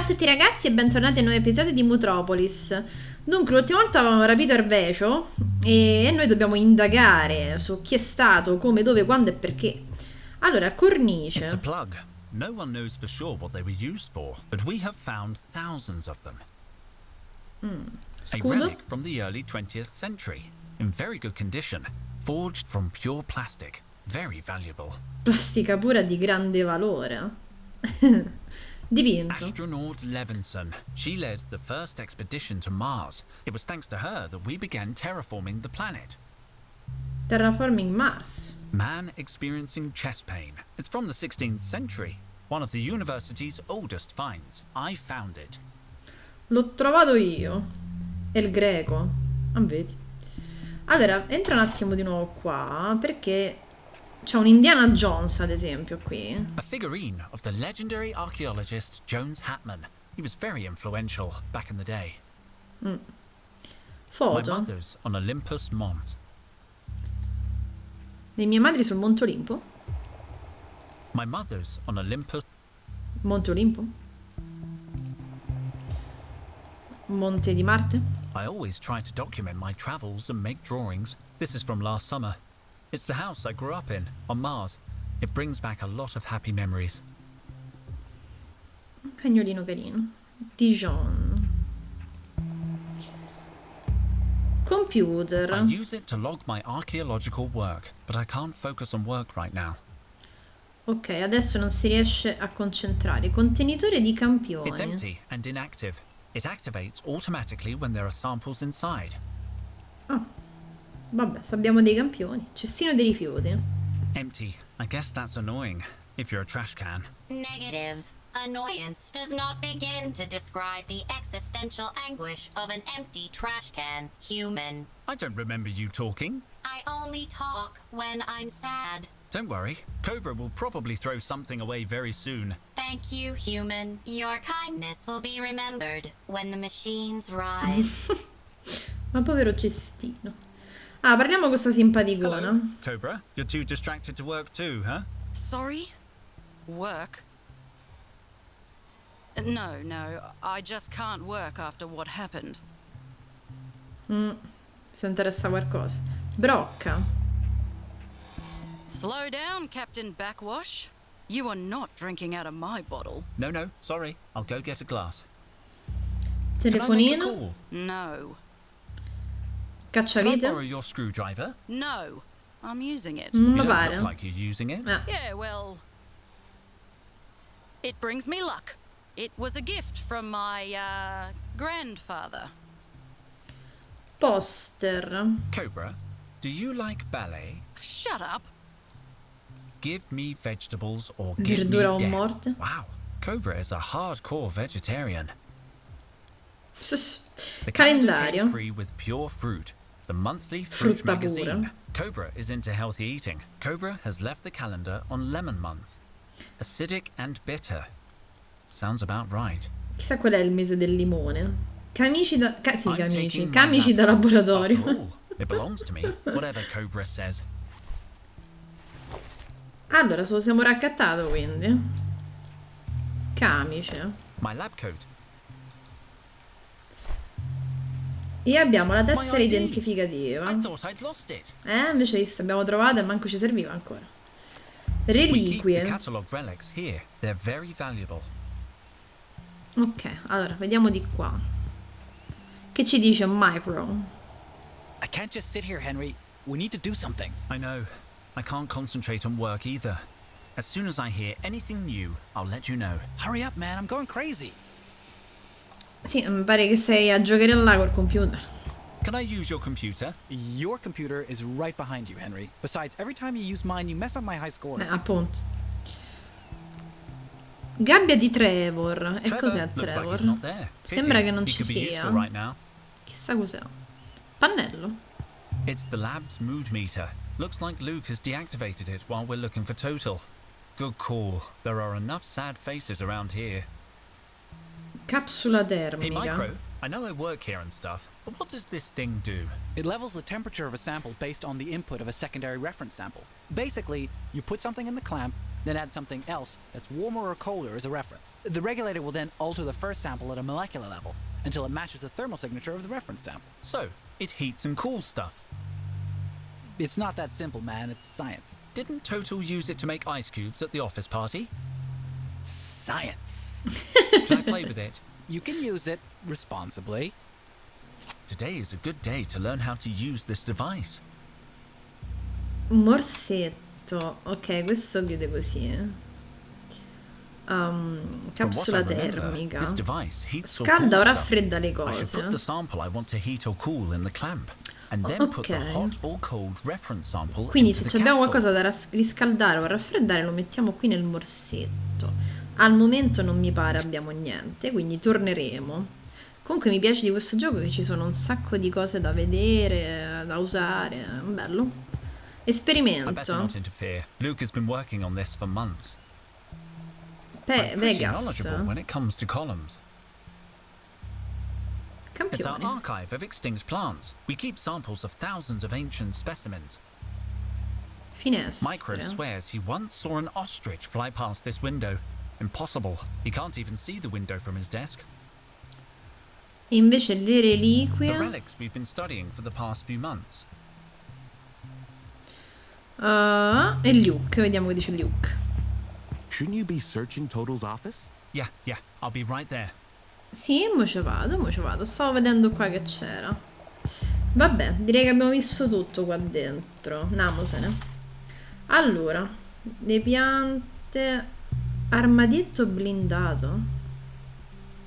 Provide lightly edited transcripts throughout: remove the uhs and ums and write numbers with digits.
Ciao a tutti ragazzi e bentornati a un nuovo episodio di Mutropolis. Dunque, l'ultima volta avevamo rapito Ervecio e noi dobbiamo indagare su chi è stato, come, dove, quando e perché. Allora, It's a cornice. plug. No one knows for sure what they were used for, but we have found thousands of them. A Scudo. relic from the early 20th century, in very good condition, forged from pure plastic, very valuable. Plastica pura di grande valore. Dipinto. Astronaut Levinson. She led the first expedition to Mars. It was thanks to her that we began terraforming the planet. Terraforming Mars. Man experiencing chest pain. It's from the 16th century. One of the university's oldest finds. I found it. L'ho trovato io. È il greco. Ah, vedi. Allora, entra un attimo di nuovo qua, perché c'è un Indiana Jones, ad esempio, qui. A figurine of the legendary archaeologist Jones Hatman. He was very influential back in the day. My Foto. mother's on Olympus Mons. Le mie madri sul Monte Olimpo. My mother's on Olympus. Monte Olimpo? Monte di Marte? I always try to document my travels and make drawings. This is from last summer. It's the house I grew up in, on Mars. It brings back a lot of happy memories. Un cagnolino carino. Dijon. Computer. I use it to log my archaeological work, but I can't focus on work right now. Ok, adesso non si riesce a concentrare. Contenitore di It's campioni. empty and inactive. It activates automatically when there are samples inside. Ah, vabbè, abbiamo dei campioni. Cestino dei rifiuti. Empty. I guess that's annoying, if you're a trash can. Negative. Annoyance does not begin to describe the existential anguish of an empty trash can, human. I don't remember you talking. I only talk when I'm sad. Don't worry, Cobra will probably throw something away very soon. Thank you, human. Your kindness will be remembered when the machines rise. Ma povero cestino. Ah, parliamo con questa simpaticona. Hello, Cobra. You're too distracted to work too, huh? Sorry? Work? No, I just can't work after what happened. Se interessa qualcosa. Brocca. Slow down, Captain Backwash. You are not drinking out of my bottle. No, sorry. I'll go get a glass. Can I make a Telefonino. call? No. Can I borrow Cacciavite. your screwdriver? No. I'm using it. Non You mi don't pare. look like you're using it. Ah, Yeah, well... It brings me luck. It was a gift from my, grandfather. poster. Cobra, do you like ballet? Shut up. Give me vegetables or give me Verdura o death. morte. Wow, Cobra is a hardcore vegetarian. The calendar Calendario. came free with pure fruit. The monthly fruit Frutta magazine. pura. Cobra is into healthy eating. Cobra has left the calendar on lemon month. Acidic and bitter. Sounds about right. Chissà qual è il mese del limone. Camici da... sì, I'm camici. taking my Camici da lab coat. laboratorio. After all, it belongs to me, whatever Cobra says. Allora, se lo siamo raccattato quindi. Camice. My lab coat. E abbiamo la My tessera ID. identificativa. I thought I'd lost it. Invece visto, abbiamo trovato e manco ci serviva ancora. We keep the Reliquie. catalog relics here. They're very valuable. Ok, allora, vediamo di qua. Che ci dice Micro? I can't just sit here, Henry. We need to do something. I know. I can't concentrate on work either. As soon as I hear anything new, I'll let you know. Hurry up, man. I'm going crazy. Sì, mi pare che sei a giocare là col computer. Can I use your computer? Your computer is right behind you, Henry. Besides, every time you use mine, you mess up my high scores. Appunto. Gabbia di Trevor. E cos'è looks like Trevor? he's not there. Sembra Pity. che non He ci could be sia. useful right now. Chissà cos'è. Pannello. It's the lab's mood meter. Looks like Luke has deactivated it while we're looking for total. Good call. There are enough sad faces around here. Capsula Hey, termica. Micro, I know I work here and stuff, but what does this thing do? It levels the temperature of a sample based on the input of a secondary reference sample. Basically, you put something in the clamp, Then add something else that's warmer or colder as a reference. The regulator will then alter the first sample at a molecular level until it matches the thermal signature of the reference sample. So, it heats and cools stuff. It's not that simple, man. It's science. Didn't Total use it to make ice cubes at the office party? Science. Can I play with it? You can use it responsibly. Today is a good day to learn how to use this device. Un morsetto. Ok, questo chiude così. Capsula termica. This device heats or Scalda o cools raffredda le stuff. I should put the cose. sample I want to heat or cool in the clamp, and then put the Ok. hot or cold reference sample Quindi into se the abbiamo capsule. qualcosa da riscaldare o raffreddare lo mettiamo qui nel morsetto. Al momento non mi pare abbiamo niente, quindi torneremo. Comunque mi piace di questo gioco che ci sono un sacco di cose da vedere, da usare. Bello. I better Esperimento. not interfere. Luke has been working on this for months. I'm pretty Vegas. knowledgeable when it comes to columns. It's our Campione. archive of extinct plants. We keep samples of thousands of ancient specimens. Micro Finestre. swears he once saw an ostrich fly past this window. Impossible. He can't even see the window from his desk. E invece le The reliquie. relics we've been studying for the past few months. E Luke, vediamo che dice Luke. Shouldn't you be searching Total's office? Yeah, I'll be right there. Sì, mo ci vado. Stavo vedendo qua che c'era. Vabbè, direi che abbiamo visto tutto qua dentro. Andiamosene. Allora, le piante. Armadietto blindato.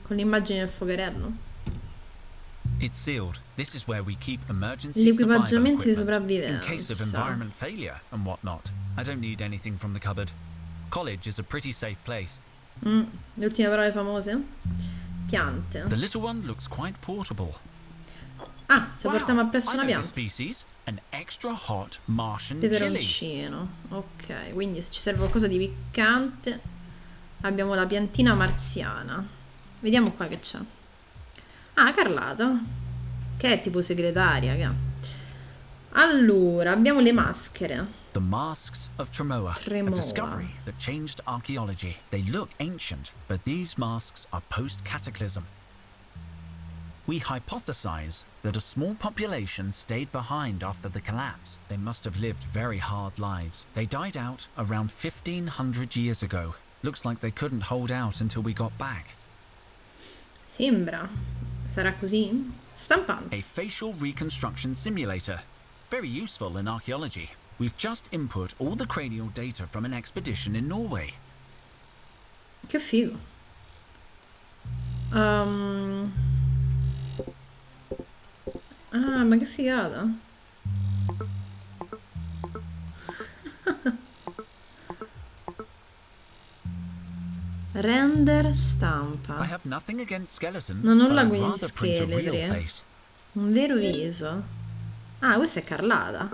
Con l'immagine del focherello. It's sealed. This is where we keep emergency L'equipaggiamento di survival equipment in case of sopravvivenza. environment failure and whatnot. I don't need anything from the cupboard. College is a pretty safe place. Le ultime parole famose? Piante. The little one looks quite portable. Ah, se portiamo appresso I una know this pianta. species, an extra hot Martian chili. Peperoncino. Ok, quindi se ci serve qualcosa di piccante abbiamo la piantina marziana. Vediamo qua che c'è. Ah, Carlata. Che è tipo segretaria. Che ha. Allora, abbiamo le maschere. The masks of Tremoa, a Tremoa. discovery that changed archaeology. They look ancient, but these masks are post-cataclysm. We hypothesize that a small population stayed behind after the collapse. They must have lived very hard lives. They died out around 1500 years ago. Looks like they couldn't hold out until we got back. Sembra. Sarà così? Stampante. A facial reconstruction simulator. Very useful in archaeology. We've just input all the cranial data from an expedition in Norway. Che figo. Ah, ma che figata. Render stampa. I have nothing against skeletons, Non ho but la I'd quindi rather print a real scheletri. face. Un vero viso. Ah, questa è Carlata.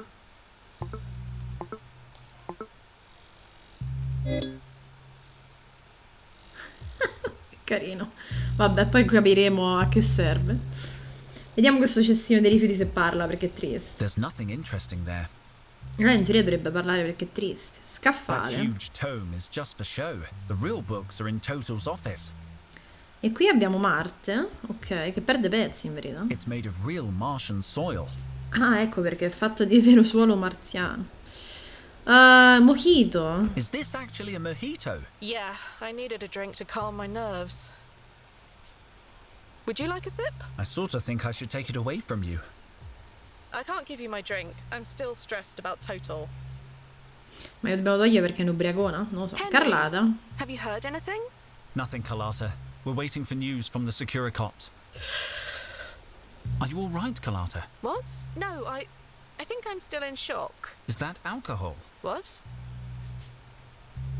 Che carino. Vabbè, poi capiremo a che serve. Vediamo questo cestino dei rifiuti se parla perché è triste. There's nothing interesting there. In teoria dovrebbe parlare perché è triste. That Scaffale. huge tome is just for show. The real books are in Total's office. E qui abbiamo Marte, ok, che perde pezzi in verità. It's made of real Martian soil. Ah, ecco perché è fatto di vero suolo marziano. Mojito. Is this actually a mojito? Yeah, I needed a drink to calm my nerves. Would you like a sip? I sort of think I should take it away from you. I can't give you my drink. I'm still stressed about Total. Ma io dobbiamo togliere perché è un'ubriacona? Non lo so. Henry. Carlata. Have you heard anything? Nothing, Kalata. We're waiting for news from the Securicops. Are you all right, Kalata? What? No, I think I'm still in shock. Is that alcohol? What?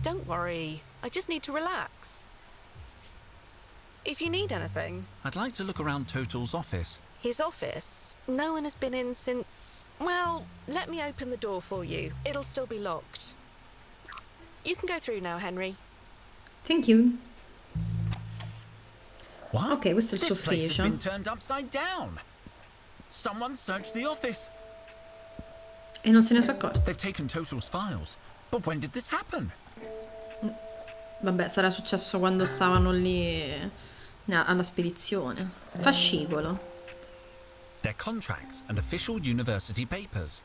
Don't worry. I just need to relax. If you need anything. I'd like to look around Total's office. His office? No one has been in since... Well, let me open the door for you. It'll still be locked. You can go through now, Henry. Thank you. What? Ok, questo è il This place has suffricio. been turned upside down. Someone searched the office. E non se ne sono accorti. They've taken Total's files. But when did this happen? Vabbè, sarà successo quando stavano lì alla spedizione. Fascicolo. Their contracts and official university papers.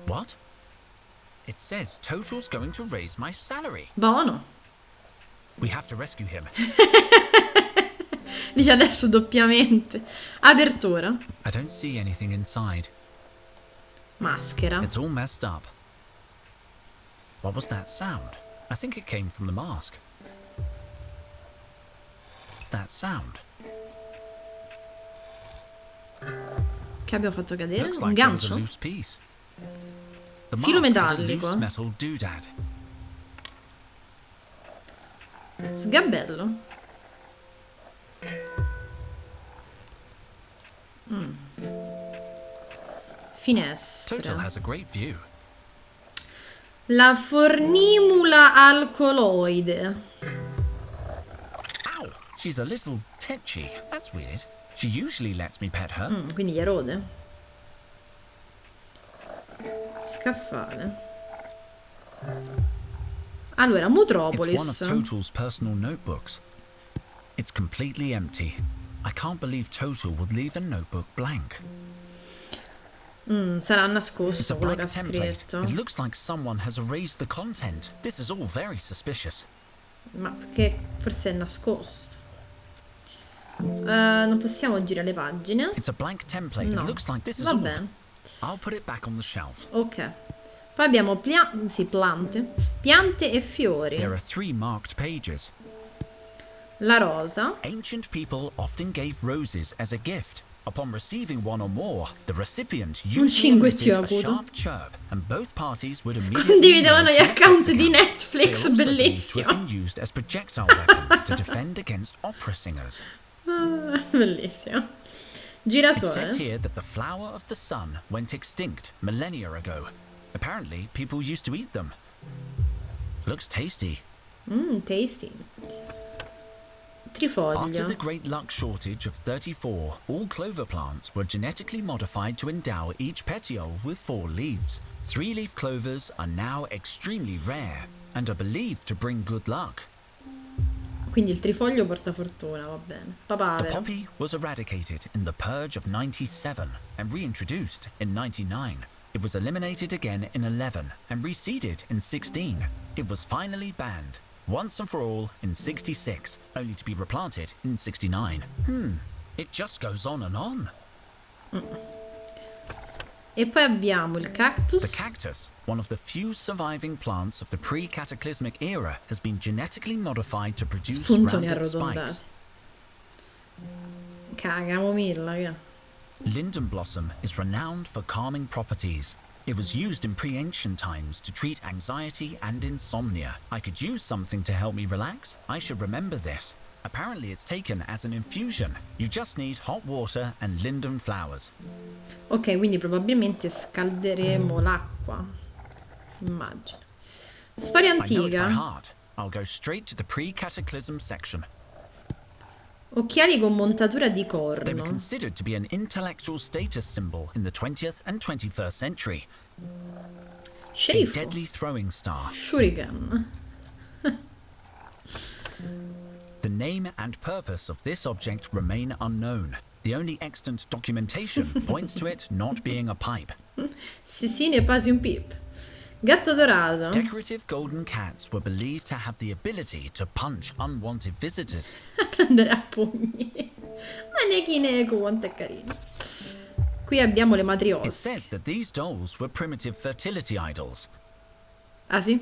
What? It says Total's going to raise my salary. Buono. We have to rescue him. Dice adesso doppiamente. Apertura. I don't see anything inside. Maschera. It's all messed up. What was that sound? I think it came from the mask. That sound. Che abbiamo fatto cadere? Looks Un like there was a gancio? loose piece. The Filo mask had a metallico. loose metal doodad. Sgabello. Finestra. Total has a great view. La fornimula alcoloide. Ow! She's a little tetchy. That's weird. She usually lets me pet her. Quindi gli erode. Scaffale. Allora, It's Mutropolis. one of Total's personal notebooks. It's completely empty. I can't believe Total would leave a notebook blank. Sarà It's a nascosto quello che ha blank template. scritto. It looks like someone has erased the content. This is all very suspicious. Ma perché forse è nascosto. Non possiamo girare le pagine. It's a blank template. No. It looks like this is Va all. bene. I'll put it back on the shelf. Ok. Poi abbiamo plante. Piante e fiori. There are 3 marked pages. La rosa. Ancient people often gave roses as a gift. Upon receiving one or more, the recipient usually emitted a cinguettio sharp chirp, and both parties would immediately Condividevano know gli to account exit di accounts. Netflix, They are also believed to have bellissimo. been used as projectile weapons to defend against opera singers. Bellissimo. It says Girasole. here that the flower of the sun went extinct millennia ago. Apparently, people used to eat them. Looks tasty. Tasty. After Trifoglio. the great luck shortage of 34, all clover plants were genetically modified to endow each petiole with 4 leaves. 3-leaf clovers are now extremely rare and are believed to bring good luck. Quindi il trifoglio porta fortuna, va bene. The Papavero. poppy was eradicated in the Purge of 97 and reintroduced in 99. It was eliminated again in 11 and reseeded in 16. It was finally banned once and for all in 66, only to be replanted in 69. It just goes on and on. E poi abbiamo il cactus. The cactus, one of the few surviving plants of the pre-cataclysmic era, has been genetically modified to produce Spuntoni rounded arrotondati. spikes. Camomilla, che? Linden blossom is renowned for calming properties. It was used in pre-ancient times to treat anxiety and insomnia. I could use something to help me relax. I should remember this. Apparently it's taken as an infusion. You just need hot water and linden flowers. Ok, quindi probabilmente scalderemo l'acqua. Immagino. Storia I know it by antica. heart. I'll go straight to the pre-cataclysm section. Occhiali con montatura di They were corno. considered to be an intellectual status symbol in the 20th and 21st century. A Sceriffo. deadly throwing star. Shuriken. The name and purpose of this object remain unknown. The only extant documentation points to it not being a pipe. Sì, ne passi un pip. Gatto dorato. Decorative golden cats were believed to have the ability to punch unwanted visitors. A prendere a pugni. Manechine, quanto è carino. Qui abbiamo le It matriosche. says that these dolls were primitive fertility idols. Ah sì?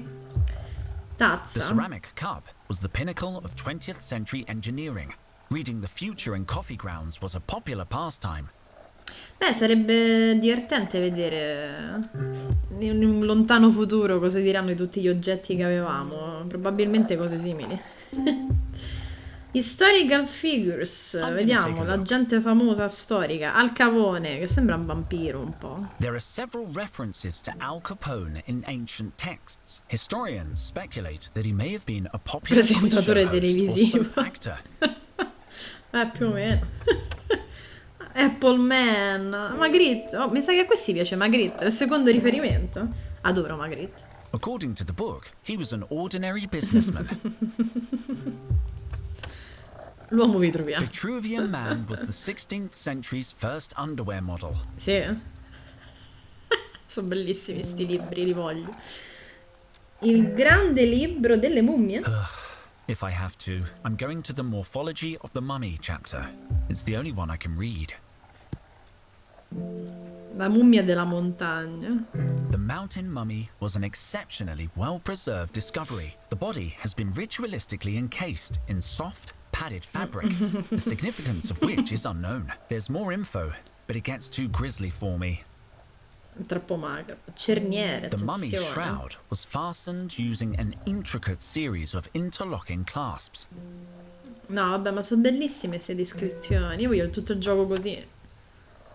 The Tazza. ceramic cup was the pinnacle of 20th century engineering. Reading the future in coffee grounds was a popular pastime. Beh, sarebbe divertente vedere in un lontano futuro cosa diranno di tutti gli oggetti che avevamo. Probabilmente cose simili. Historical figures. gonna Vediamo, take a la look. gente famosa storica. Al Capone, che sembra un vampiro un po'. There are several references to Al Capone in ancient texts. Historians speculate that he may have been a popular quiz show Presentatore host or televisivo. soap actor. Più o meno. Apple Man. Magritte. Oh, mi sa che a questi piace Magritte. È il secondo riferimento. Adoro Magritte. According to the book, he was an ordinary businessman. L'uomo vitruviano. Vitruvian Man was the 16th century's first underwear model. Sì. Sono bellissimi sti libri, li voglio. Il grande libro delle mummie? If I have to, I'm going to the Morphology of the Mummy chapter. It's the only one I can read. La mummia della montagna. The mountain mummy was an exceptionally well-preserved discovery. The body has been ritualistically encased in soft, padded fabric, the significance of which is unknown. There's more info, but it gets too grisly for me. Troppo magro. Cerniere, The mummy's attenzione. shroud was fastened using an intricate series of interlocking clasps. No, vabbè, ma sono bellissime queste descrizioni. Io voglio tutto il gioco così.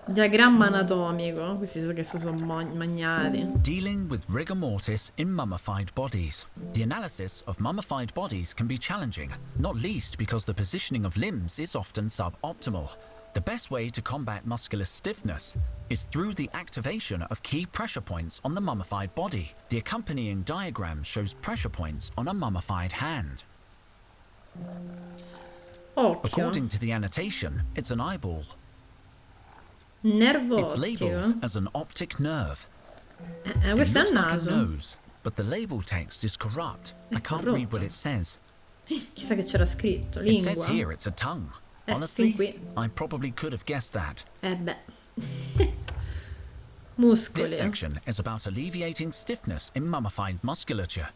Diagramma anatomico. Questi che sono magnati. Dealing with rigor mortis in mummified bodies. The analysis of mummified bodies can be challenging, not least because the positioning of limbs is often suboptimal. The best way to combat muscular stiffness is through the activation of key pressure points on the mummified body. The accompanying diagram shows pressure points on a mummified hand. Occhio. According to the annotation, it's an eyeball. Nervo It's labeled ottico. as an optic nerve. Questo è It il looks like a naso. nose, but the label text is corrupt. I can't read what it says. Chissà che c'era scritto. It says Lingua. here it's a tongue. Fin Honestly, qui. I probably could have guessed that. Beh. This Muscoli. section is about alleviating stiffness in mummified musculature.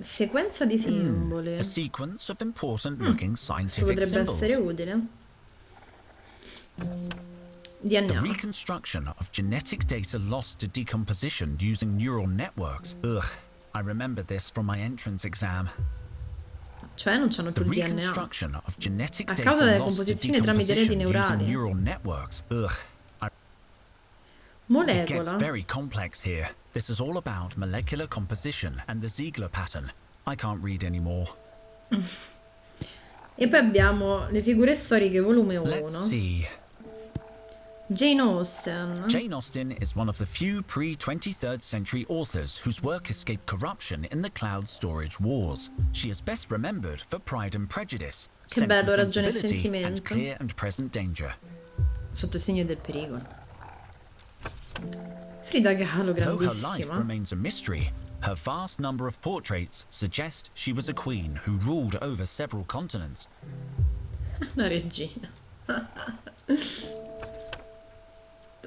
Sequenza di simboli. A sequence of important looking Questo scientific potrebbe essere symbols. utile. The DNA. reconstruction of genetic data lost to decomposition using neural networks. Ugh, I remember this from my entrance exam. Cioè non c'hanno The più il DNA. reconstruction of genetic A data causa delle lost to composizioni tramite reti decomposition using neurali. neural networks. Ugh, it gets Molecola. very complex here. This is all about molecular composition and the Ziegler pattern. I can't read anymore. E poi abbiamo le figure storiche volume 1. Let's see. Jane Austen. Jane Austen is one of the few pre-23rd century authors whose work escaped corruption in the cloud storage wars. She is best remembered for Pride and Prejudice, Che Sense and bello, Ragione e Sensibility, and Sentimento. Clear and Present Danger. Sotto il segno del pericolo. Frida Kahlo, Though her life grandissima. remains a mystery, her vast number of portraits suggest she was a queen who ruled over several continents. Una regina.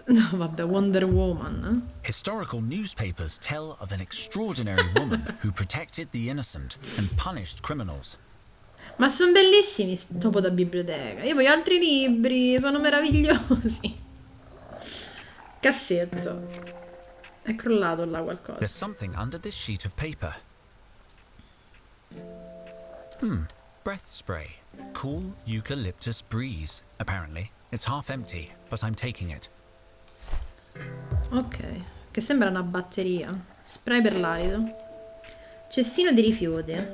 No, vabbè, Wonder Woman. Historical newspapers tell of an extraordinary woman who protected the innocent and punished criminals. Ma sono bellissimi dopo da biblioteca. Io voglio altri libri, sono meravigliosi. Cassetto. È crollato là There's qualcosa. something under this sheet of paper. Breath spray. Cool eucalyptus breeze, apparently. It's half empty, but I'm taking it. Ok, che sembra una batteria. Spray per l'alito. Cestino di rifiuti.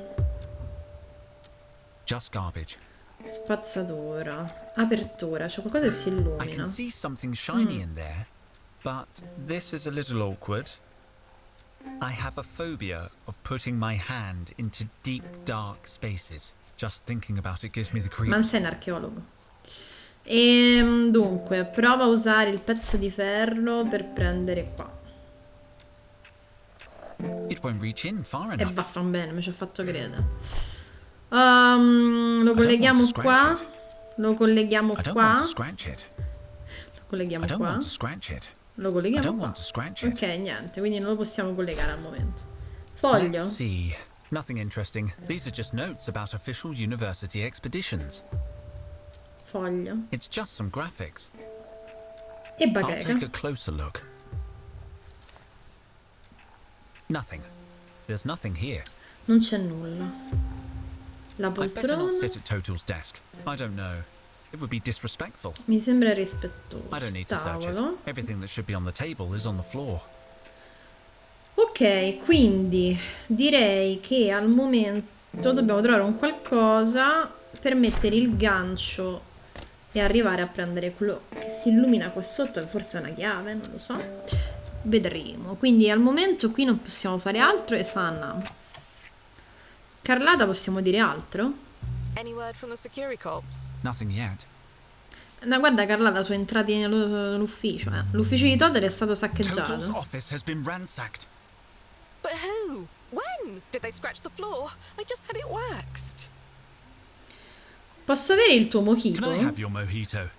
Just garbage. Spazzatura. Apertura, c'è qualcosa che si I illumina. can see something shiny in there, but this is a little awkward. I have a phobia of putting my hand into deep, dark spaces. Just thinking about it gives me the Ma non creeps. sei un archeologo. Dunque, prova a usare il pezzo di ferro per prendere qua. It won't reach in far E enough. va bene, mi ci ha fatto credere. Lo I don't colleghiamo want to qua. scratch it. Lo colleghiamo I don't qua. want to scratch it. Lo colleghiamo I don't qua. want to scratch it. Lo I colleghiamo don't qua. want to scratch it. Ok, niente, quindi non lo possiamo collegare al momento. Foglio. Let's see. Nothing interesting. These are just notes about official university expeditions. Foglio. It's just some graphics. E I'll bacheca. take a closer look. Nothing. There's nothing here. Non c'è nulla. La I better not poltrona sit at Total's desk. I don't know. It would be disrespectful. mi sembra rispettoso. I don't need to search it. Tavolo. Everything that should be on the table is on the floor. Ok, quindi direi che al momento dobbiamo trovare un qualcosa per mettere il gancio e arrivare a prendere quello che si illumina qua sotto, che forse è una chiave, non lo so. Vedremo. Quindi al momento qui non possiamo fare altro e Sanna. Carlata, possiamo dire altro? Any word from the security cops? Nothing yet. No, guarda Carlata, sono entrati nell'ufficio. L'ufficio di Todd è stato Total's saccheggiato. office has been ransacked. But who? When? Did they scratch the floor? I just had it waxed. Posso avere il tuo Can mojito? I have your mojito?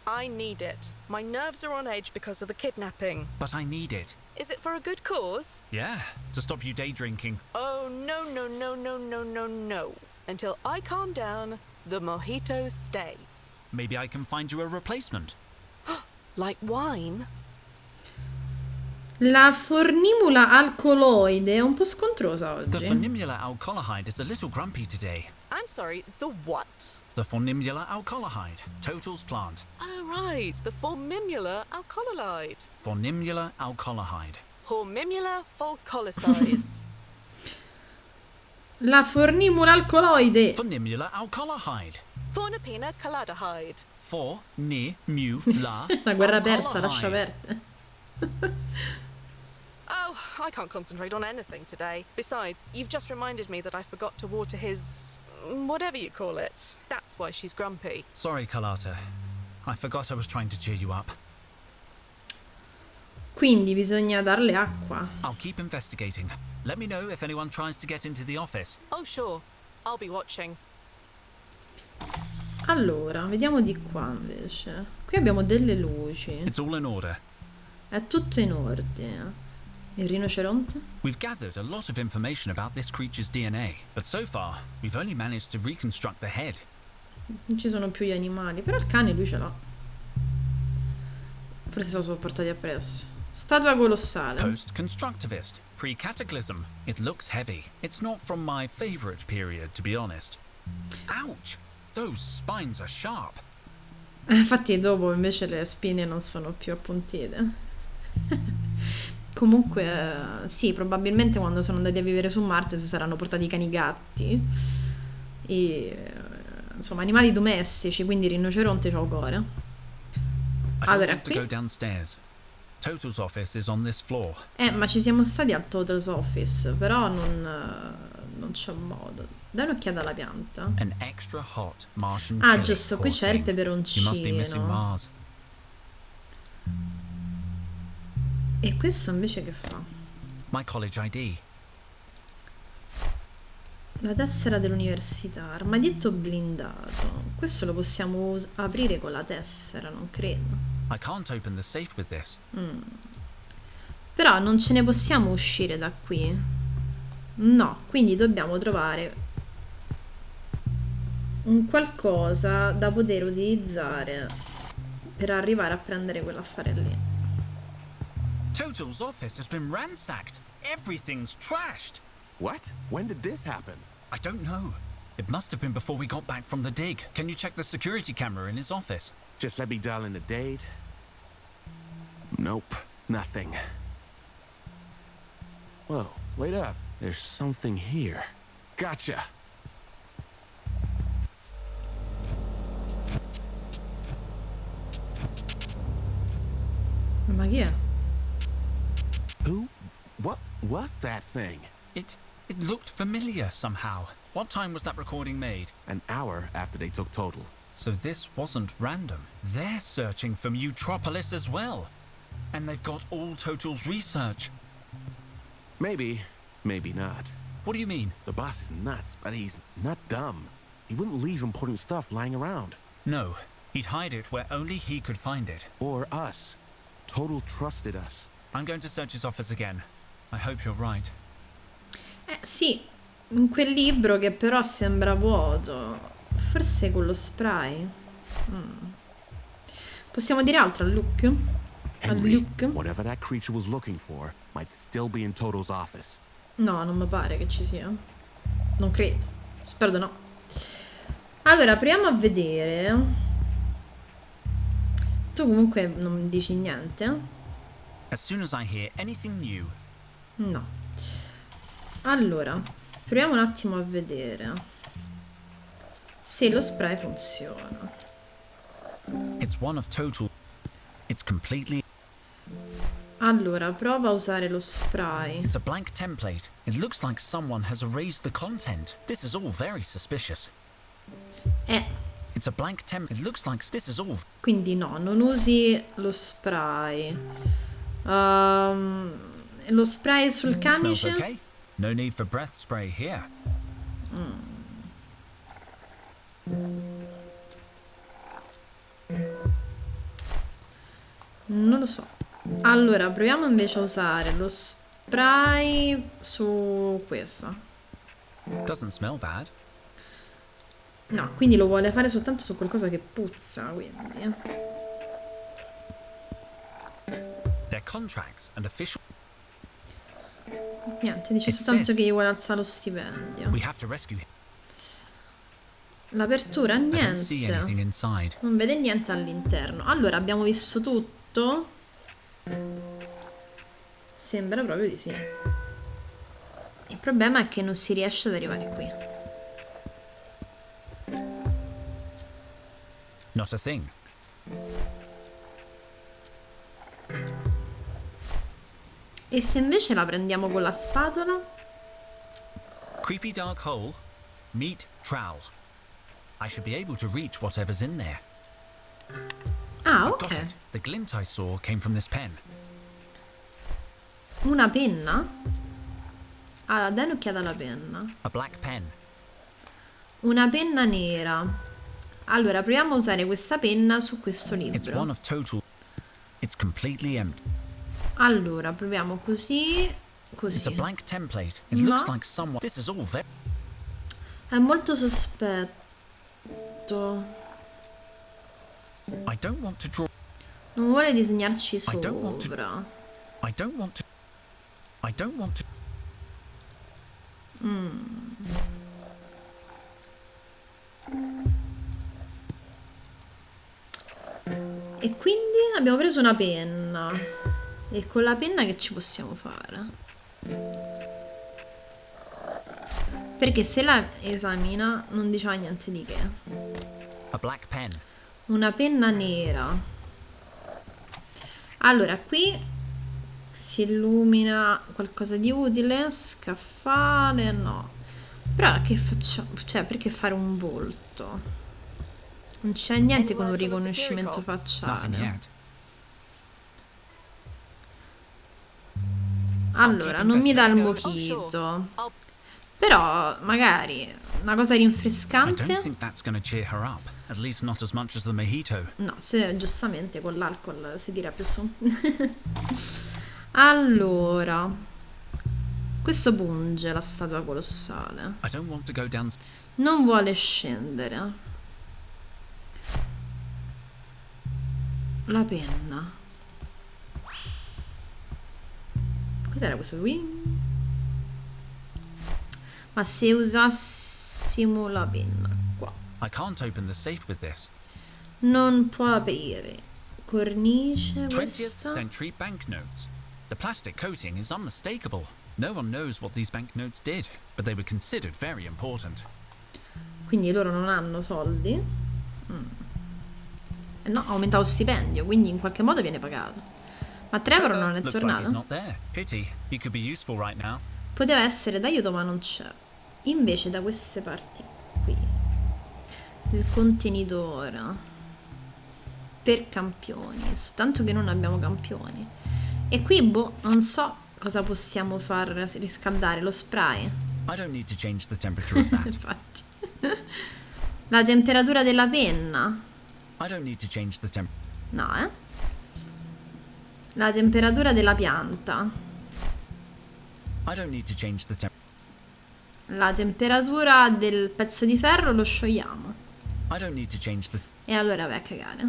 I need it. My nerves are on edge because of the kidnapping. But I need it. Is it for a good cause? Yeah, to stop you day drinking. Oh, no, no, no, no, no, no, no. Until I calm down, the mojito stays. Maybe I can find you a replacement. Like wine? La formimula alcoloide è un po' scontrosa The oggi. fornimular alcoholide is a little grumpy today. I'm sorry, the what? The fornimular alcoholide, Total's plant. Oh, right, the formimula alcoholide. Fornimular alcoholide. Formimula folcolicise. La formimula alcoloide. Fornimular alcoholide. Fornapina caladahyde. For, ni, mu, la. La guerra persa, lascia alcoholide. aperte. Oh, I can't concentrate on anything today. Besides, you've just reminded me that I forgot to water his... whatever you call it. That's why she's grumpy. Sorry, Carlotta. I forgot I was trying to cheer you up. Quindi bisogna darle acqua. I'll keep investigating. Let me know if anyone tries to get into the office. Oh, sure. I'll be watching. Allora, vediamo di qua invece. Qui abbiamo delle luci. It's all in order. È tutto in ordine. Il rinoceronte? We've gathered a lot of information about this creature's DNA, but so far, we've only managed to reconstruct the head. Non ci sono più gli animali, però il cane lui ce l'ha. Forse se lo sono portati appresso. Statua colossale. Post-constructivist, pre-cataclysm. It looks heavy. It's not from my favorite period, to be honest. Ouch! Those spines are sharp. Infatti dopo invece le spine non sono più appuntite. Comunque sì, probabilmente quando sono andati a vivere su Marte si saranno portati i cani gatti e insomma animali domestici, quindi rinoceronte c'ho cuore. I don't Allora want to go qui downstairs. Total's office is on this floor. ma ci siamo stati al Total's Office, però non c'è modo. Dai un'occhiata alla pianta. An extra hot Martian Ah chili, giusto, qui poor c'è il thing. You must be missing peperoncino. Mars. E questo invece che fa? My college ID. La tessera dell'università, armadietto blindato. Questo lo possiamo aprire con la tessera, non credo. I can't open the safe with this. Però non ce ne possiamo uscire da qui. No, quindi dobbiamo trovare un qualcosa da poter utilizzare per arrivare a prendere quell'affare lì. Total's office has been ransacked. Everything's trashed. What? When did this happen? I don't know. It must have been before we got back from the dig. Can you check the security camera in his office? Just let me dial in the date. Nope, nothing. Whoa, wait up. There's something here. Gotcha. Ma chi è? Who? What was that thing? It looked familiar somehow. What time was that recording made? An hour after they took Total. So this wasn't random. They're searching for Mutropolis as well. And they've got all Total's research. Maybe, maybe not. What do you mean? The boss is nuts, but he's not dumb. He wouldn't leave important stuff lying around. No, he'd hide it where only he could find it. Or us. Total trusted us. I'm going to search his office again. I hope you're right. Sì, in quel libro che però sembra vuoto. Forse con lo spray. Possiamo dire altro a Luke? A Henry, Luke? whatever that creature was looking for might still be in Total's office. No, non mi pare che ci sia. Non credo. Spero di no. Allora, proviamo a vedere. Tu comunque non mi dici niente? As soon as I hear anything new, No. Allora, proviamo un attimo a vedere se lo spray funziona. it's one of Total. It's completely. Allora, prova a usare lo spray. It's a blank template. It looks like someone has erased the content. This is all very suspicious. It's a blank It looks like this is all. Quindi no, non usi lo spray. Lo spray sul Smells camice? okay. No need for breath spray here. Non lo so. Allora, proviamo invece a usare lo spray su questa. Doesn't smell bad. No, quindi lo vuole fare soltanto su qualcosa che puzza, quindi. Their contracts and official. Niente, dice It soltanto says- che gli vuole alzare lo stipendio. We have to rescue him. L'apertura, I don't see anything niente. inside. Non vede niente all'interno. Allora, abbiamo visto tutto? Sembra proprio di sì. Il problema è che non si riesce ad arrivare qui. Not a thing. E se invece la prendiamo con la spatola? Creepy dark hole. Meet trowel. I should be able to reach whatever's in there. Ah, I've got ok. it. The glint I saw came from this pen. Una penna? Ah, dai un'occhiata alla penna. A black pen. Una penna nera. Allora, proviamo a usare questa penna su questo It's libro. one of total. It's completely empty. Allora, proviamo così, It's a così. blank template. It No. looks like someone. This is all very. È molto sospetto. I don't want to draw. Non vuole disegnarci I don't want to- sopra. I don't want to. I don't want to. E quindi abbiamo preso una penna. E con la penna che ci possiamo fare? Perché se la esamina non diceva niente di che. A black pen. Una penna nera. Allora, qui si illumina qualcosa di utile. Scaffale, no. Però che facciamo? Cioè, perché fare un volto? Non c'è niente con un Anywhere from the riconoscimento security cops? Nothing facciale. yet. Allora, non mi dà il Oh, sure. mochito. I'll Però magari una cosa I don't rinfrescante. think that's going to cheer her up. At least not as much as the mojito. No, se giustamente con l'alcol si tira più su. Allora, questo punge la statua colossale. I don't want to go down. Non vuole scendere. La penna. Cos'era questo qui? Ma se usassimo la penna qua. I can't open the safe with this. Non può aprire. Cornice 20th questa. century banknotes. The plastic coating is unmistakable. No one knows what these banknotes did, but they were considered very important. Quindi loro non hanno soldi. E no, aumenta lo stipendio, quindi in qualche modo viene pagato. Ma Trevor non è Looks like he's tornato? not there. Pity. He could be useful right now. Poteva essere d'aiuto, ma non c'è. Invece da queste parti qui. Il contenitore. Per campioni. Soltanto che non abbiamo campioni. E qui, boh, non so cosa possiamo far riscaldare. Lo spray. I don't need to change the temperature of that. Infatti. La temperatura della penna. I don't need to change the temp. No, La temperatura della pianta. I don't need to change the temp. La temperatura del pezzo di ferro lo sciogliamo. I don't need to change the. E allora vai a cagare.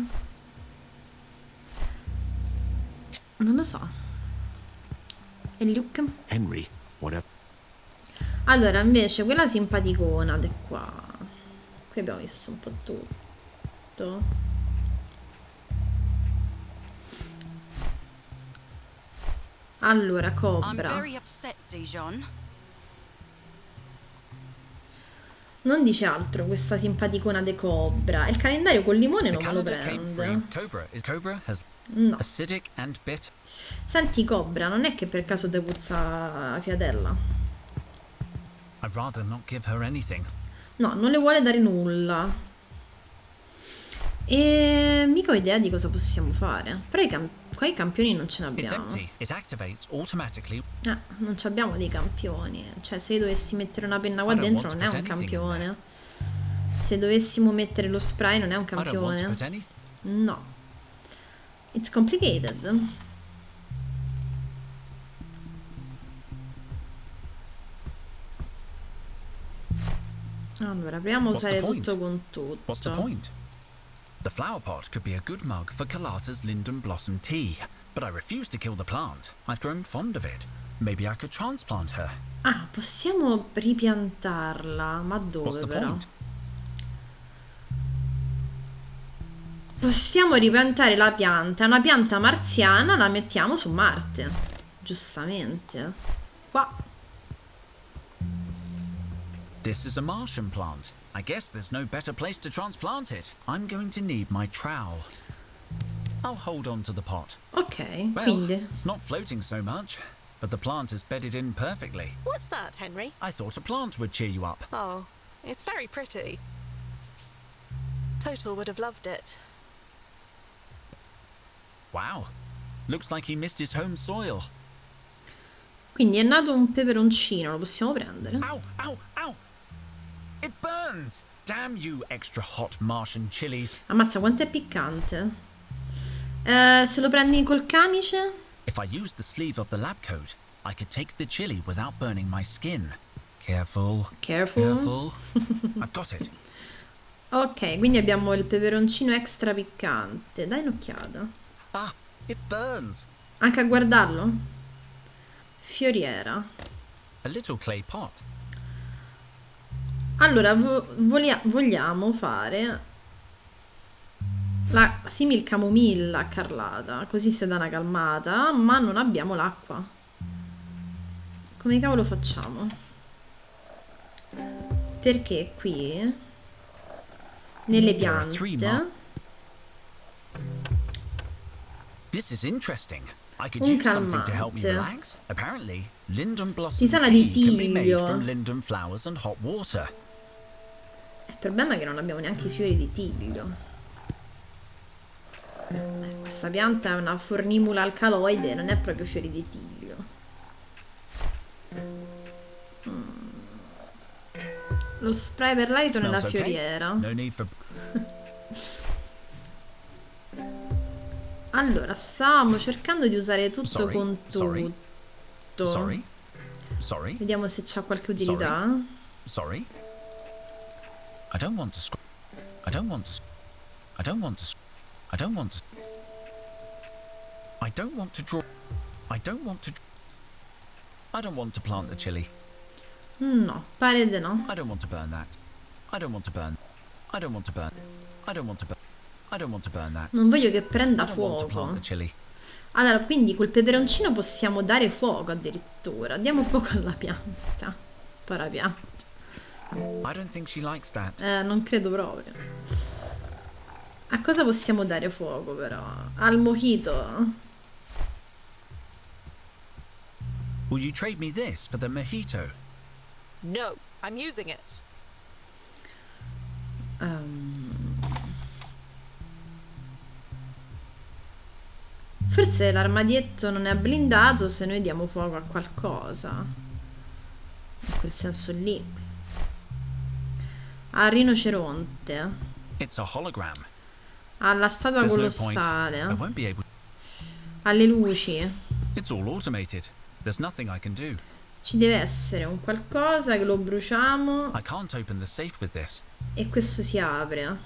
Non lo so. E Luke? Henry, what Allora, invece, quella simpaticona di qua. Qui abbiamo visto un po' tutto. Allora, I'm cobra. very upset, Dijon. Non dice altro questa simpaticona de cobra. E il calendario col limone The non me lo calendar came free. prende. Cobra has. No. Acidic and bitter. Senti, Cobra, non è che per caso te puzza fiadella? I'd rather not give her anything. No, non le vuole dare nulla. E mica ho idea di cosa possiamo fare. Però qua i campioni non ce ne It's abbiamo. empty. It activates automatically. Non ci abbiamo dei campioni. Cioè, se io dovessi mettere una penna qua I don't dentro want non to è un put anything in campione. Se dovessimo mettere lo spray non è un I don't want to put campione. anything. No. It's complicated. Allora, proviamo a What's usare the point? tutto con What's the tutto. point? The flower pot could be a good mug for Kalata's linden blossom tea, but I refuse to kill the plant. I've grown fond of it. Maybe I could transplant her. Ah, possiamo ripiantarla. Ma What's dove the però? point? Possiamo ripiantare la pianta. È una pianta marziana, la mettiamo su Marte. Giustamente. Qua. This is a Martian plant. I guess there's no better place to transplant it. I'm going to need my trowel. I'll hold on to the pot. Ok, Well, quindi. it's not floating so much, but the plant is bedded in perfectly. What's that, Henry? I thought a plant would cheer you up. Oh, it's very pretty. Total would have loved it. Wow. Looks like he missed his home soil. Quindi è nato un peperoncino, lo possiamo prendere? Ow, ow, ow! It burns! Damn you extra hot Martian chilies. Ammazza, quanto è piccante. Se lo prendi col camice? If I use the sleeve of the lab coat, I could take the chili without burning my skin. Careful. Careful. I've got it. Ok, quindi abbiamo il peperoncino extra piccante. Dai un'occhiata. Ah, it burns. Anche a guardarlo? Fioriera. A little clay pot. Allora, vogliamo fare la simil camomilla carlata, così si dà una calmata, ma non abbiamo l'acqua. Come cavolo facciamo? Perché qui, nelle piante, This is interesting. I could un use something to help me calmante. relax. Apparently, linden blossom Tisana tea di can be made tiglio. from linden flowers and hot water. Il problema è che non abbiamo neanche i fiori di tiglio. Questa pianta è una formimula alcaloide, non è proprio fiori di tiglio. Lo spray per l'alito nella Smells okay. fioriera. No need for. Allora, stavamo cercando di usare tutto Sorry, con sorry, tutto. Sorry. Vediamo se c'ha qualche utilità. Sorry. I don't want to I don't want to I don't want to I don't want to I don't want to draw I don't want to I don't want to plant the chili. No, pare di no. I don't want to burn that. I don't want to burn. I don't want to burn. I don't want to burn. I don't want to burn that. Non voglio che I prenda don't want to fuoco. plant the chili. Allora, quindi col peperoncino possiamo dare fuoco addirittura. Diamo fuoco alla pianta. Para pianta. I don't think she likes that. Non credo proprio. A cosa possiamo dare fuoco però? Al mojito? Will you trade me this for the mojito? No, I'm using it. Forse l'armadietto non è blindato se noi diamo fuoco a qualcosa. In quel senso lì. Al rinoceronte. It's a hologram. Alla statua There's no point. I colossale. won't be able. Alle luci. It's all automated. There's nothing I can do. Ci deve essere un qualcosa che lo bruciamo I can't open the safe with this. e questo si apre.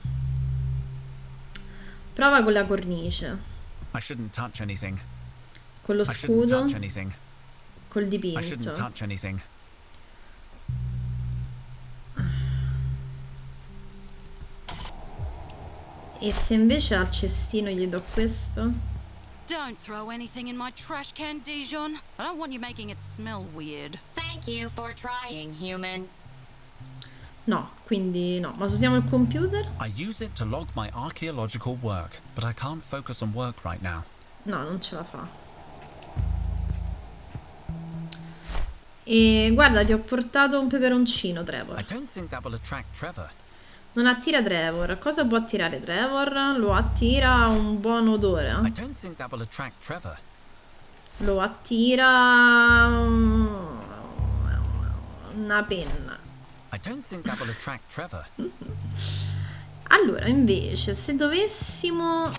Prova con la cornice. I shouldn't touch anything. Con lo I shouldn't scudo. touch anything. Col I shouldn't dipinto. touch anything. E se invece al cestino gli do questo? Don't throw anything in my trash can, Dijon. I don't want you making it smell weird. Thank you for trying, human. No, quindi no. Ma usiamo il computer? I use it to log my archaeological work, but I can't focus on work right now. No, non ce la fa. E guarda, ti ho portato un peperoncino, I Trevor. don't think that will attract Trevor. Non attira Trevor. Cosa può attirare Trevor? Lo attira un buon I odore. don't think that will attract Trevor. Lo attira una penna. I don't think that will attract Trevor. Allora, invece, se dovessimo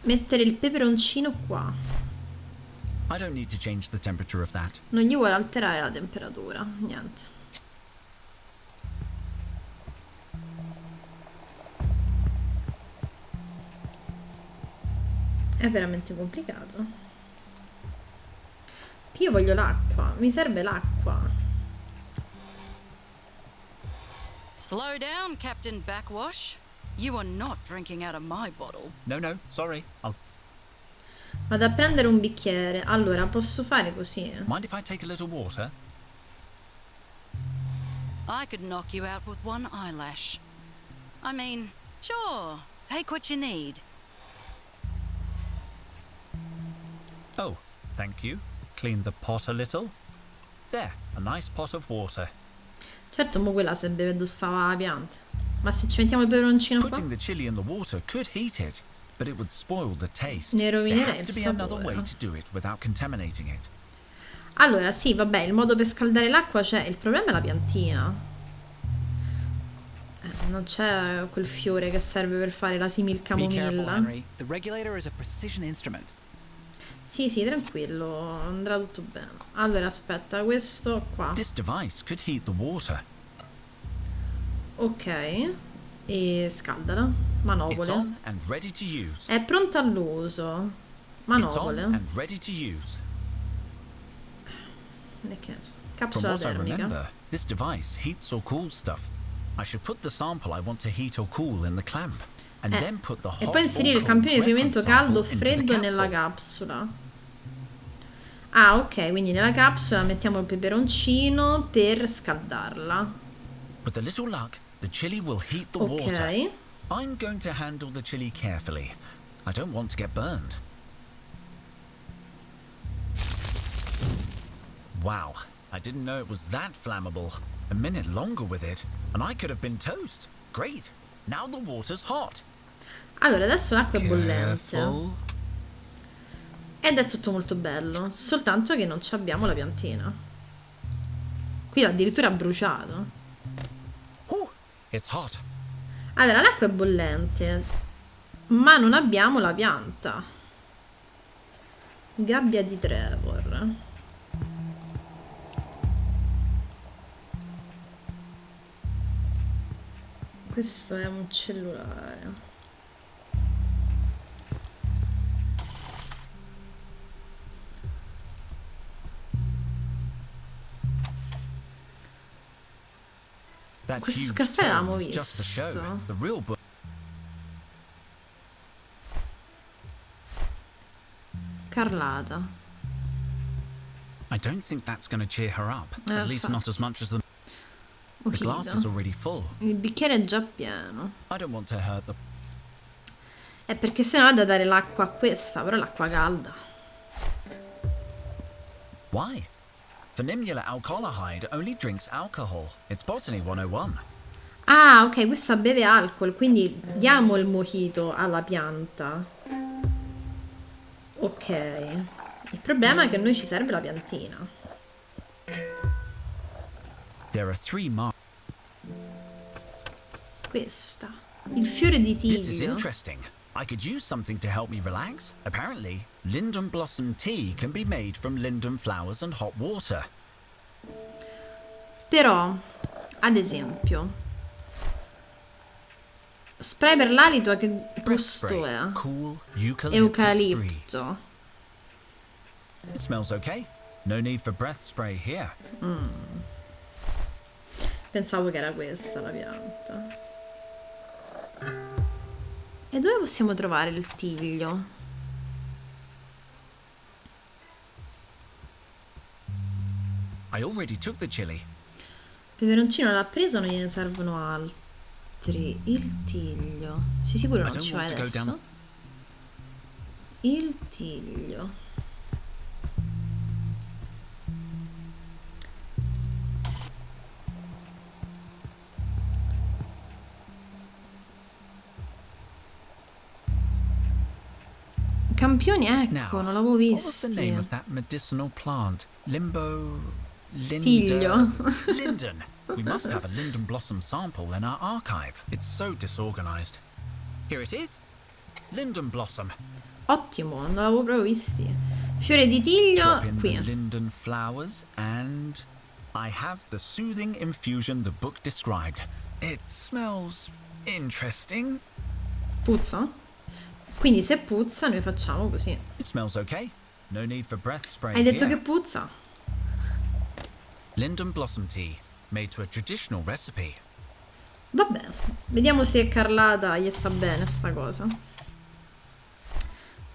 mettere il peperoncino qua, I don't need to change the temperature of that. non gli vuole alterare la temperatura. Niente. È veramente complicato. Io voglio l'acqua. Mi serve l'acqua. Slow down, Captain Backwash. You are not drinking out of my bottle. No, sorry. I'll... Vado a prendere un bicchiere. Allora, posso fare così? Mind if I take a little water? I could knock you out with one eyelash. I mean, sure, take what you need. Oh, thank you. Clean the pot a little. There, a nice pot of water. Certo, mo quella se bevendo stava la pianta. Ma se ci mettiamo il peperoncino qua? Putting the chili in the water could heat it, but it would spoil the taste. Ne There rovinerei has il to be another way sapore. to do it without contaminating it. Allora, sì, vabbè, il modo per scaldare l'acqua c'è. Il problema è la piantina. Non c'è quel fiore che serve per fare la Be careful, similcamomilla. Henry. The regulator is a precision instrument. Sì, tranquillo, andrà tutto bene. Allora, aspetta, questo qua. This device could heat the water. Ok. E scaldala. It's Manopole. on and ready to use. È pronta all'uso. It's on Manopole. and ready to use. E che ne so. From Capsula what I termica. remember, this device heats or cools stuff. I should put the sample I want to heat or cool in the clamp, and then put the E hot poi or inserire il cold campione di riferimento reference caldo o sample into the freddo nella capsule. capsula. Ah, ok, quindi nella capsula mettiamo il peperoncino per scaldarla. With a little luck, the chili will heat the water. Ok. I'm going to handle the chili carefully. I don't want to get burned. Wow, I didn't know it was that flammable. A minute longer with it, and I could have been toast. Great. Now the water's hot. Allora, adesso l'acqua è bollente. Careful. Ed è tutto molto bello. Soltanto che non ci abbiamo la piantina. Qui addirittura ha bruciato. It's hot. Allora, l'acqua è bollente, ma non abbiamo la pianta. Gabbia di Trevor. Questo è un cellulare. That Questo huge scaffale l'avevamo tome is just for show. visto. The real book. Carlata. I don't think that's going to cheer her up. At least infatti. not as much as the glass is Uchida. already full. Il bicchiere è già pieno. I don't want to hurt the... È perché se no è da dare l'acqua a questa, però l'acqua calda. Why? Vanillula alcoholide only drinks alcohol. It's Botany 101. Ah, ok, questa beve alcol, quindi diamo il mojito alla pianta. Ok. Il problema è che a noi ci serve la piantina. There are 3 marks. Questa. Il fiore di This is tiglio. interesting. I could use something to help me relax. Apparently, linden blossom tea can be made from linden flowers and hot water. Però, ad esempio, spray per l'alito, che Breath gusto spray. è? Cool eucalyptus breeze. Eucalipto. It smells okay. No need for breath spray here. Pensavo che era questa la pianta. E dove possiamo trovare il tiglio? I already took the chili. Peperoncino l'ha preso, non gliene servono altri. Il tiglio. Sei sicuro I non don't ci vai want to go down. adesso? Il tiglio. Campioni, ecco, non l'avevo What was the name visti. of that medicinal plant? Lindo. Tiglio. Linden. We must have a linden blossom sample in our archive. It's so disorganized. Here it is. Linden blossom. Ottimo, non l'avevo proprio visti. Fiore di tiglio, Drop in qui. the linden flowers and I have the soothing infusion the book described. It smells interesting. Puzza? Quindi se puzza noi facciamo così. It smells okay. No need for breath spray Hai detto here. che puzza? Linden blossom tea, made to a traditional recipe. Vabbè, vediamo se Carlata gli sta bene sta cosa.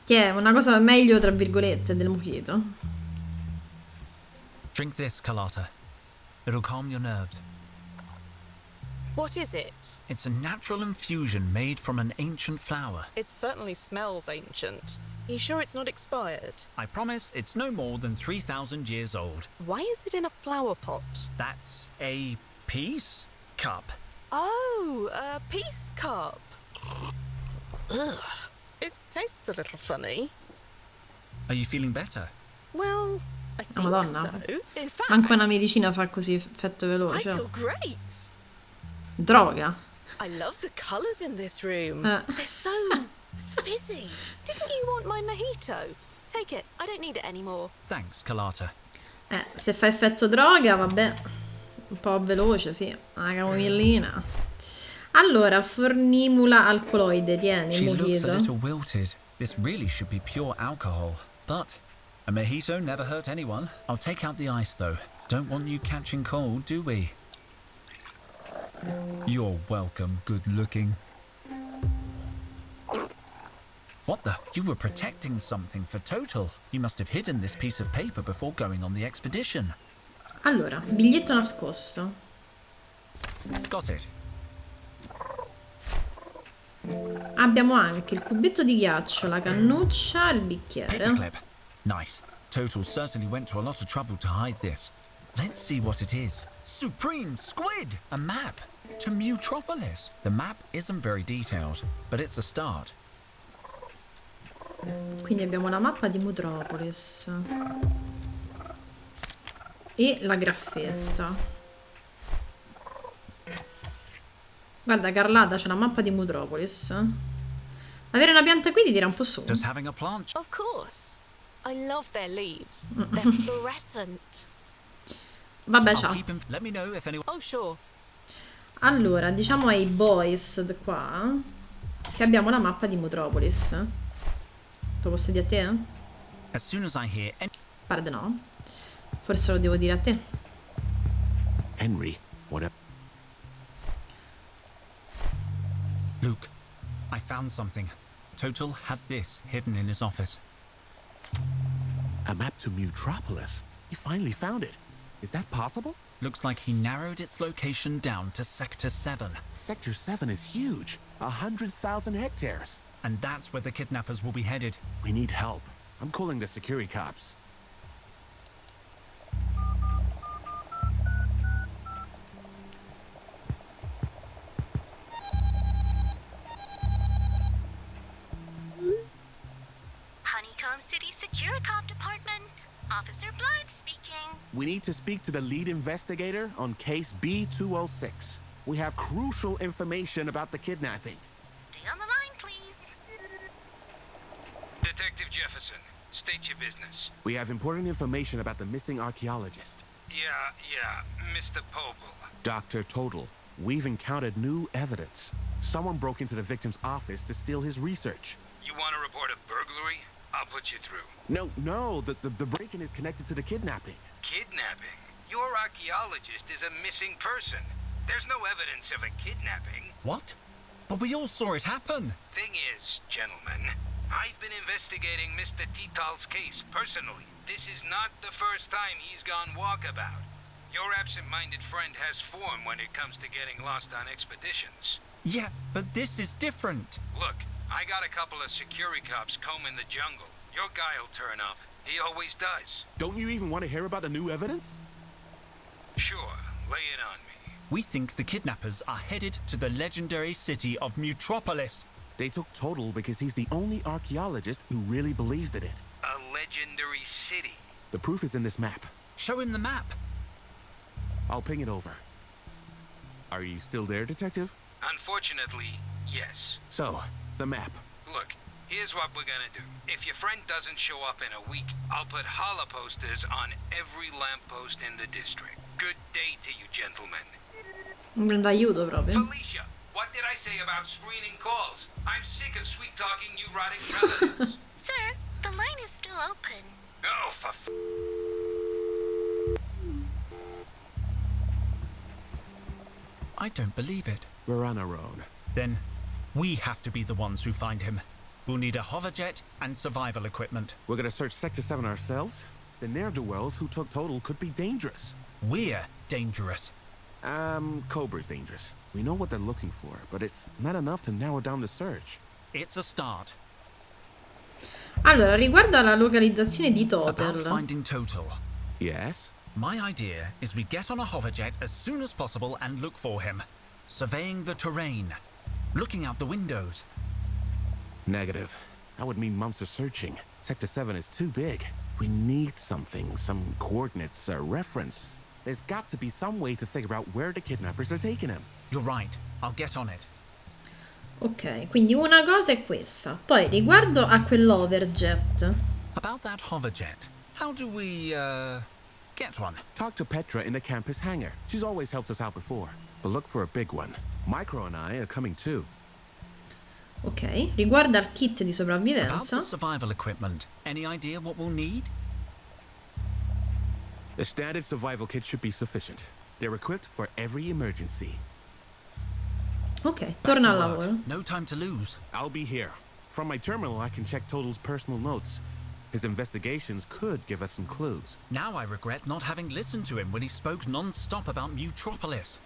Che è una cosa meglio tra virgolette del mojito. Drink this, Carlotta. It'll calm your nerves. What is it? It's a natural infusion made from an ancient flower. It certainly smells ancient. Are you sure it's not expired? I promise it's no more than 3,000 years old. Why is it in a flower pot? That's a peace cup. Oh, a peace cup. Ugh. It tastes a little funny. Are you feeling better? Well, I think Madonna. so. In fact, Manco una medicina fa così effetto I veloce. feel great. Droga. I love the colours in this room. Uh. They're so fizzy. Didn't you want my mojito? Take it. I don't need it anymore. Thanks, Carlotta. Se fa effetto droga, vabbè. Un po' veloce, sì. Una camomillina. Allora, formula alcoloide, tieni, il She looks a mojito. little wilted. This really should be pure alcohol. But a mojito never hurt anyone. I'll take out the ice, though. Don't want you catching cold, do we? You're welcome, good looking. What the? You were protecting something for Total. You must have hidden this piece of paper before going on the expedition. Allora, biglietto nascosto. Got it. Abbiamo anche il cubetto di ghiaccio, la cannuccia, il bicchiere. Paperclip. Nice. Total certainly went to a lot of trouble to hide this. Let's see what it is. Supreme squid! A map to Mutropolis. The map isn't very detailed, but it's a start. Quindi abbiamo la mappa di Mutropolis. E la graffetta. Guarda, Carlata, c'è la mappa di Mutropolis. Avere una pianta qui ti tira un po' su. Does having a plant Of course. I love their leaves. They're fluorescent. Vabbè, I'll ciao. keep him. Let me know if anyone. Oh, sure. Allora, diciamo ai boys qua che abbiamo la mappa di Mutropolis. Te lo posso dire a te? As soon as I hear any. Pare di no. Forse lo devo dire a te. Henry, what up? Luke, I found something. Total had this hidden in his office. A map to Mutropolis. You finally found it. Is that possible? Looks like he narrowed its location down to Sector 7. Sector 7 is huge. 100,000 hectares. And that's where the kidnappers will be headed. We need help. I'm calling the security cops. Honeycomb City Securicom Department. Officer Blythe speaking. We need to speak to the lead investigator on case B206. We have crucial information about the kidnapping. Stay on the line, please. Detective Jefferson, state your business. We have important information about the missing archaeologist. Yeah, Mr. Poble. Dr. Total, we've encountered new evidence. Someone broke into the victim's office to steal his research. You want to report a burglary? I'll put you through. No, the break-in is connected to the kidnapping. Kidnapping? Your archaeologist is a missing person. There's no evidence of a kidnapping. What? But we all saw it happen. Thing is, gentlemen, I've been investigating Mr. Tital's case personally. This is not the first time he's gone walkabout. Your absent-minded friend has form when it comes to getting lost on expeditions. Yeah, but this is different. Look, I got a couple of security cops combing the jungle. Your guy'll turn up. He always does. Don't you even want to hear about the new evidence? Sure, lay it on me. We think the kidnappers are headed to the legendary city of Mutropolis. They took Total because he's the only archaeologist who really believes in it. A legendary city. The proof is in this map. Show him the map. I'll ping it over. Are you still there, Detective? Unfortunately, yes. So, the map. Look, here's what we're gonna do. If your friend doesn't show up in a week, I'll put holla posters on every lamppost in the district. Good day to you, gentlemen. Un grande aiuto proprio. Felicia, what did I say about screening calls? I'm sick of sweet-talking neurotic relatives. Sir, the line is still open. Oh, for I don't believe it. We're on our own. Then we have to be the ones who find him. We'll need a hoverjet and survival equipment. We're gonna search Sector 7 ourselves? The ne'er-do-wells who took Total could be dangerous. We're dangerous. Cobra's dangerous. We know what they're looking for, but it's not enough to narrow down the search. It's a start. Allora, riguardo alla localizzazione di About Total. finding Total. Yes? My idea is we get on a hoverjet as soon as possible and look for him. Surveying the terrain. Looking out the windows. Negative. That would mean months of searching. Sector 7 is too big. We need something, some coordinates, a reference. There's got to be some way to figure out where the kidnappers are taking him. You're right. I'll get on it. Ok, quindi una cosa è questa. Poi riguardo a quell'overjet. About that hoverjet. How do we, get one? Talk to Petra in the campus hangar. She's always helped us out before. But look for a big one. Micro and I are coming too. Ok, riguardo al kit di About sopravvivenza. the survival equipment. Any idea what we'll need? The standard survival kit should be sufficient. They're equipped for every emergency. Ok, Back torna to al work. lavoro. No time to lose. I'll be here. From my terminal, I can check Total's personal notes. His investigations could give us some clues. Now I regret not having listened to him when he spoke non-stop about Mutropolis.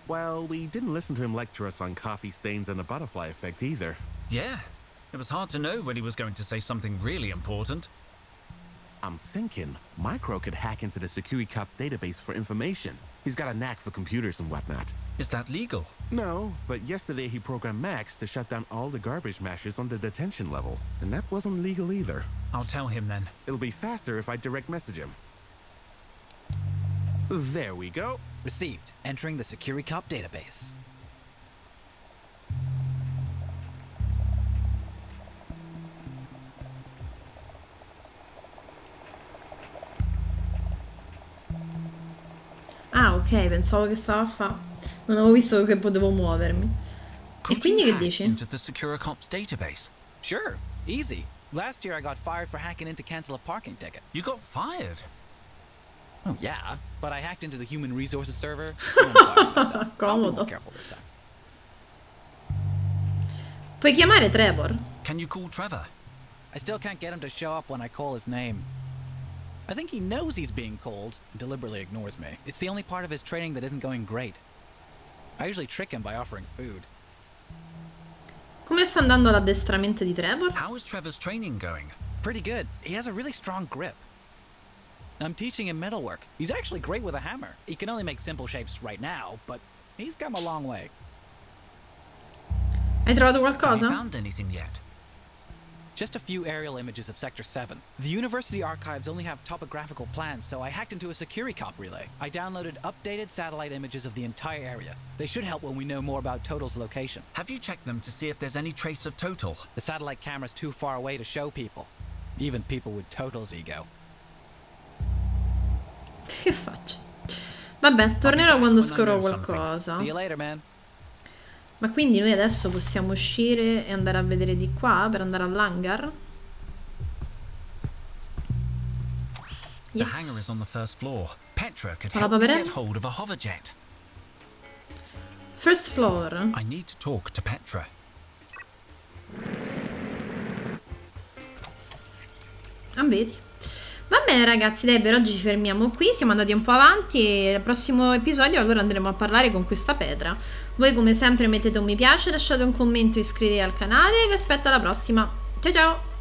Well, we didn't listen to him lecture us on coffee stains and the butterfly effect either. Yeah, it was hard to know when he was going to say something really important. I'm thinking Micro could hack into the security cops database for information. He's got a knack for computers and whatnot. Is that legal? No, but yesterday he programmed Max to shut down all the garbage mashers on the detention level. And that wasn't legal either. I'll tell him then. It'll be faster if I direct message him. There we go. Received. Entering the security cop database. Ah, ok, pensavo che stava a fa'. Non avevo visto che potevo muovermi. E Could quindi you che hack dici? into the Securicops database? Sure. Easy. Last year I got fired for hacking in to cancel a parking ticket. You got fired. Oh, yeah. But I hacked into the human resources server. And I'm fired myself. I'll be Comodo. more careful this time. Puoi chiamare Trevor? Can you call Trevor? I still can't get him to show up when I call his name. I think he knows he's being called and deliberately ignores me. It's the only part of his training that isn't going great. I usually trick him by offering food. Come sta andando l'addestramento di Trevor? How is Trevor's training going? Pretty good. He has a really strong grip. I'm teaching him metalwork. He's actually great with a hammer. He can only make simple shapes right now, but he's come a long way. Hai trovato Have you qualcosa? found anything yet? Just a few aerial images of Sector 7. The university archives only have topographical plans, so I hacked into a security cop relay. I downloaded updated satellite images of the entire area. They should help when we know more about Total's location. Have you checked them to see if there's any trace of Total? The satellite camera's too far away to show people. Even people with Total's ego. Che faccio? Vabbè, tornerò quando scoprirò qualcosa. See you later, man. Ma quindi noi adesso possiamo uscire e andare a vedere di qua per andare all'hangar? The hangar is on the first floor. Petra could Alla help me paperella? get hold of a hoverjet. First floor. I need to talk to Petra. Ah, vedi. Va bene ragazzi, dai, per oggi ci fermiamo qui, siamo andati un po' avanti e al prossimo episodio allora andremo a parlare con questa Petra. Voi come sempre mettete un mi piace, lasciate un commento, iscrivetevi al canale e vi aspetto alla prossima. Ciao ciao!